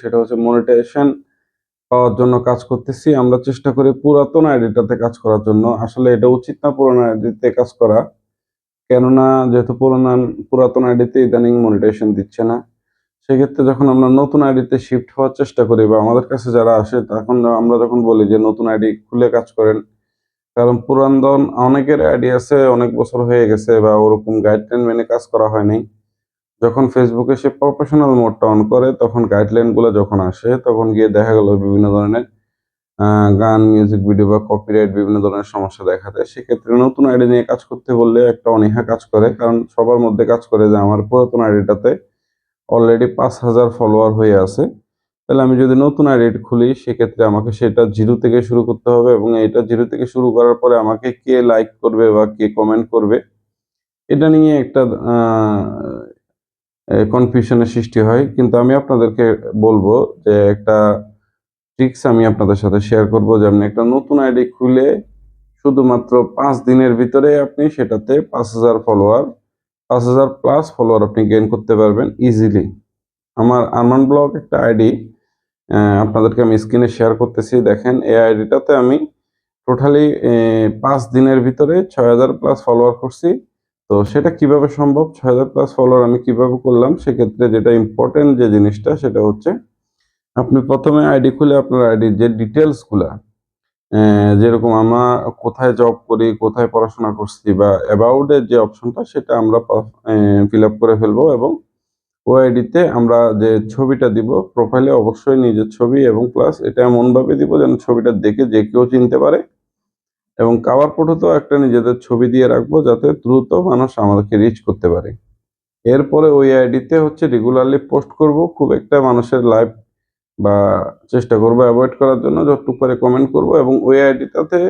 সেটা হচ্ছে মনিটাইজেশন পাওয়ার জন্য কাজ করতেছি। আমরা চেষ্টা করি পুরাতন আইডিটাতে কাজ করার জন্য। আসলে এটা উচিত না পুরানো আইডিতে কাজ করা। কেননা যেহেতু পুরাতন আইডিতে ইদানিং মনিটাইজেশন দিচ্ছে না। সেক্ষেত্রে যখন আমরা নতুন আইডিতে শিফট হওয়ার চেষ্টা করি বা আমাদের কাছে যারা আসে তখন আমরা যখন বলি যে নতুন আইডি খুলে কাজ করেন। কারণ পুরাতন অনেকের আইডি আছে অনেক বছর হয়ে গেছে বা ওরকম গাইডলাইন মেনে কাজ করা হয় নাই। যখন ফেসবুকে সে প্রফেশনাল মোডটা অন করে তখন গাইডলাইন গুলো যখন আসে তখন গিয়ে দেখা গেল বিভিন্ন ধরনের গান, মিউজিক ভিডিও বা কপিরাইট বিভিন্ন ধরনের সমস্যা দেখা দেয়। সেক্ষেত্রে নতুন আইডি নিয়ে কাজ করতে বললে একটা অনীহা কাজ করে। কারণ সবার মধ্যে কাজ করে যে আমার পুরাতন আইডিটাতে অলরেডি ৫,০০০ ফলোয়ার হয়ে আছে। তাহলে আমি যদি নতুন আইডি খুলি সেক্ষেত্রে আমাকে সেটা 0 থেকে শুরু করতে হবে এবং এটা 0 থেকে শুরু করার পরে আমাকে কে লাইক করবে বা কে কমেন্ট করবে এটা নিয়ে একটা আ কনফিউশন এর সৃষ্টি হয়। কিন্তু আমি আপনাদেরকে বলব যে একটা ট্রিকস আমি আপনাদের সাথে শেয়ার করব যে আপনি একটা নতুন আইডি খুলে শুধুমাত্র ৫ দিনের ভিতরে আপনি সেটাতে ৫,০০০ ফলোয়ার ৫,০০০ প্লাস ফলোয়ার আপনি গেইন করতে পারবেন ইজিলি। আমার আরমান ব্লগ একটা আইডি আপনাদেরকে আমি স্ক্রিনে শেয়ার করতেছি। দেখেন এই আইডিটাতে আমি টোটালি ৫ দিনের ভিতরে ৬,০০০ প্লাস ফলোয়ার করছি। তো সেটা কিভাবে সম্ভব? ৬,০০০ প্লাস ফলোয়ার আমি কিভাবে করলাম? সেক্ষেত্রে যেটা ইম্পোর্টেন্ট যে জিনিসটা সেটা হচ্ছে আপনি ১ম এ আইডি খুলে আপনার আইডির যে ডিটেইলস গুলা যেরকম আমরা কোথায় জব করি, কোথায় পড়াশোনা করছি বা অ্যাবাউট এর যে অপশনটা সেটা আমরা ফিল আপ করে ফেলবো এবং ওআইডিতে আমরা যে ছবিটা দিব প্রোফাইলে অবশ্যই নিজের ছবি এবং প্লাস এটা এমনভাবে দিব যেন ছবিটা দেখে যে কেউ চিনতে পারে এবং কভার ফটোতেও একটা নিজেদের ছবি দিয়ে রাখবো যাতে দ্রুত মানুষ আমাদেরকে রিচ করতে পারে। এরপরে ওই আইডিতে হচ্ছে রেগুলারলি পোস্ট করব। খুব একটা মানুষের লাইভ বা চেষ্টা করব এভয়েড করার জন্য যতটুকু পারি কমেন্ট করব এবং ওই আইডিটাতে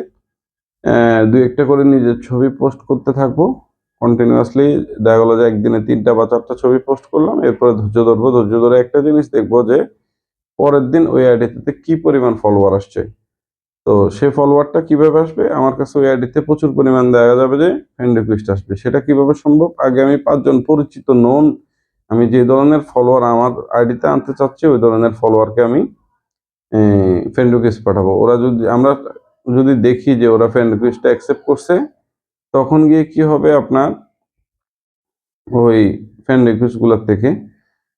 ২-১ টা করে নিজের ছবি পোস্ট করতে থাকবো। কন্টিনিউয়াসলি দেখা গেল যে একদিনে ৩ টা বা ৪ টা ছবি পোস্ট করলাম। এরপরে ধৈর্য ধরবো। ধৈর্য ধরে একটা জিনিস দেখবো যে পরের দিন ওই আইডিতে কি পরিমাণ ফলোয়ার আসছে। তো সে ফলোয়ারটা কিভাবে আসবে? আমার কাছে ওই আইডিতে প্রচুর পরিমাণ দেখা যাবে যে ফ্রেন্ড রিকোয়েস্ট আসবে। সেটা কিভাবে সম্ভব? আগে আমি ৫ জন পরিচিত আমি যে ধরনের ফলোয়ার আমার আইডিতে আনতে চাচ্ছি ওই ধরনের ফলোয়ারকে আমি ফ্রেন্ড রিকোয়েস্ট পাঠাবো। আমরা যদি দেখি যে ওরা ফ্রেন্ড রিকোয়েস্টটা অ্যাকসেপ্ট করছে, তখন গিয়ে কি হবে আপনার ওই ফ্রেন্ড রিকোয়েস্ট গুলার থেকে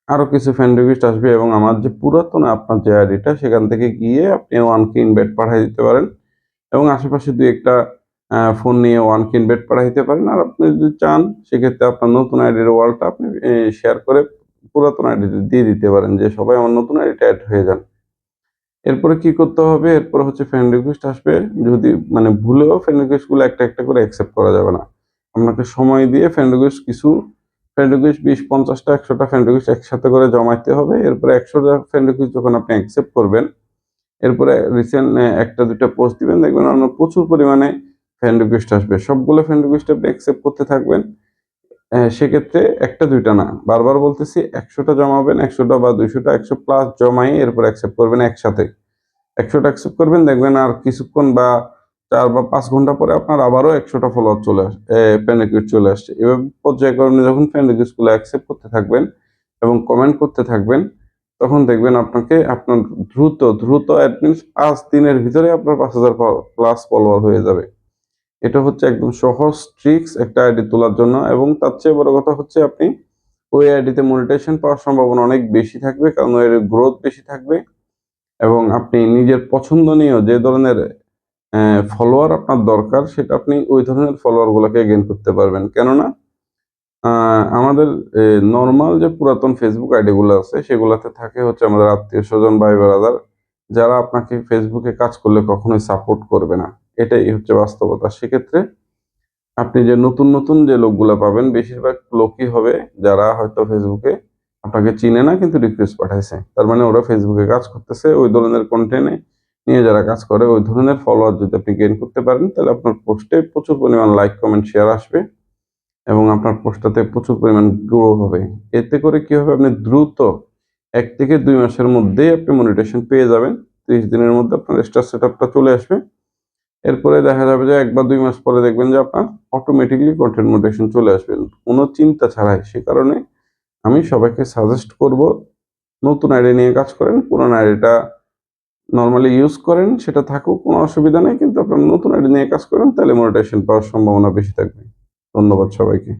আরো কিছু ফ্রেন্ড রিকোয়েস্ট আসবে এবং আমার যে পুরাতন আপনার যে আইডিটা সেখান থেকে গিয়ে আপনি 1 কে ইনভাইট পাঠায় দিতে পারেন এবং আশেপাশে ২-১ টা ফোন নিয়ে 1 কে ইনভাইট পাঠায় দিতে পারেন। আর আপনি যদি চান সেক্ষেত্রে আপনার নতুন আইডির ওয়ালটা আপনি শেয়ার করে পুরাতন আইডিতে দিয়ে দিতে পারেন যে সবাই আমার নতুন আইডিতে এড হয়ে যান। এরপরে কি করতে হবে? এরপরে হচ্ছে ফ্রেন্ড রিকোয়েস্ট আসবে। যদি মানে ভুলেও ফ্রেন্ড রিকোয়েস্ট গুলো একটা করে অ্যাকসেপ্ট করা যাবে না। আপনাকে সময় দিয়ে ফ্রেন্ড রিকোয়েস্ট ২০, ৫০ টা ১০০ টা ফ্রেন্ড রিকোয়েস্ট একসাথে করে জমাইতে হবে। এরপরে ১০০ টা ফ্রেন্ড রিকোয়েস্ট যখন আপনি অ্যাকসেপ্ট করবেন, এরপরে রিসেন্ট ১ টা ২ টা পোস্ট দিবেন। দেখবেন আপনার প্রচুর পরিমাণে ফ্রেন্ড রিকোয়েস্ট আসবে। সবগুলো ফ্রেন্ড রিকোয়েস্ট আপনি অ্যাকসেপ্ট করতে থাকবেন। সেক্ষেত্রে ১ টা ২ টা না। বারবার বলতেছি ১০০ টা জমাবেন। ১০০ টা বা ২০০ টা ১০০ প্লাস জমায়ে এরপর অ্যাকসেপ্ট করবেন একসাথে। ১০০ টা অ্যাকসেপ্ট করবেন দেখবেন আর কিছুক্ষণ বা ৪ বা ৫ ঘন্টা পরে আপনার আবারও ১০০ টা ফলোয়ার ফ্রেন্ড রিকোয়েস্ট চলে আসছে। এভাবে পর্যায়ক্রমে যখন ফ্রেন্ড রিকোয়েস্ট গুলো অ্যাকসেপ্ট করতে থাকবেন এবং কমেন্ট করতে থাকবেন, তখন দেখবেন আপনার দ্রুত এট মিনস ৫ দিনের ভিতরে আপনার ৫,০০০ প্লাস ফলোয়ার হয়ে যাবে। এটা হচ্ছে একদম সহজ ট্রিকস একটা আইডি তোলার জন্য এবং তার চেয়ে বড় কথা হচ্ছে আপনি ওই আইডিতে মনিটাইজেশন পাওয়ার সম্ভাবনা অনেক বেশি থাকবে কারণ এর গ্রোথ বেশি থাকবে এবং আপনি নিজের পছন্দনীয় যে ধরনের ফলোয়ার আপনার দরকার সেটা আপনি ওই ধরনের ফলোয়ার গুলাকে গেইন করতে পারবেন। কেননা আ আমাদের নরমাল যে পুরাতন ফেসবুক আইডি গুলো আছে সেগুলাতে থাকে হচ্ছে আমাদের আত্মীয়স্বজন, ভাই-ব্রাদার যারা আপনাকে ফেসবুকে কাজ করলে কখনোই সাপোর্ট করবে না। এটাই হচ্ছে বাস্তবতা। সেক্ষেত্রে আপনি যে নতুন যে লোকগুলা পাবেন বেশিরভাগ লোকই হবে যারা হয়তো ফেসবুকে আপনাকে চিনে না কিন্তু রিকোয়েস্ট পাঠাইছে। তার মানে ওরা ফেসবুকে কাজ করতেছে। ওই ধরনের কনটেন্ট নিয়ে যারা কাজ করে ওই ধরনের ফলোয়ার যদি আপনি গেইন করতে পারেন তাহলে আপনার পোস্টে প্রচুর পরিমাণ লাইক, কমেন্ট, শেয়ার আসবে এবং আপনার পোস্টটাতে প্রচুর পরিমাণ গ্রো হবে। এতে করে কি হবে আপনি দ্রুত ১ থেকে ২ মাসের মধ্যেই আপনি মনিটাইজেশন পেয়ে যাবেন। ৩০ দিনের মধ্যে আপনার স্টার সেটআপটা চলে আসবে। এরপরে দেখা যাবে যে ১ বা ২ মাস পরে দেখবেন যে আপনার অটোমেটিক্যালি কনটেন্ট মনিটাইজেশন চলে আসবে। কোন চিন্তা ছাড়াই। সে কারণে আমি সবাইকে সাজেস্ট করব নতুন আইডি নিয়ে কাজ করেন, পুরানো আইডিটা নরমালি ইউজ করেন, সেটা থাকুক, কোনো অসুবিধা নেই। কিন্তু আপনার নতুন আইডি নিয়ে কাজ করেন, তাহলে মনিটাইজেশন পাওয়ার সম্ভাবনা বেশি থাকবে। ধন্যবাদ সবাইকে।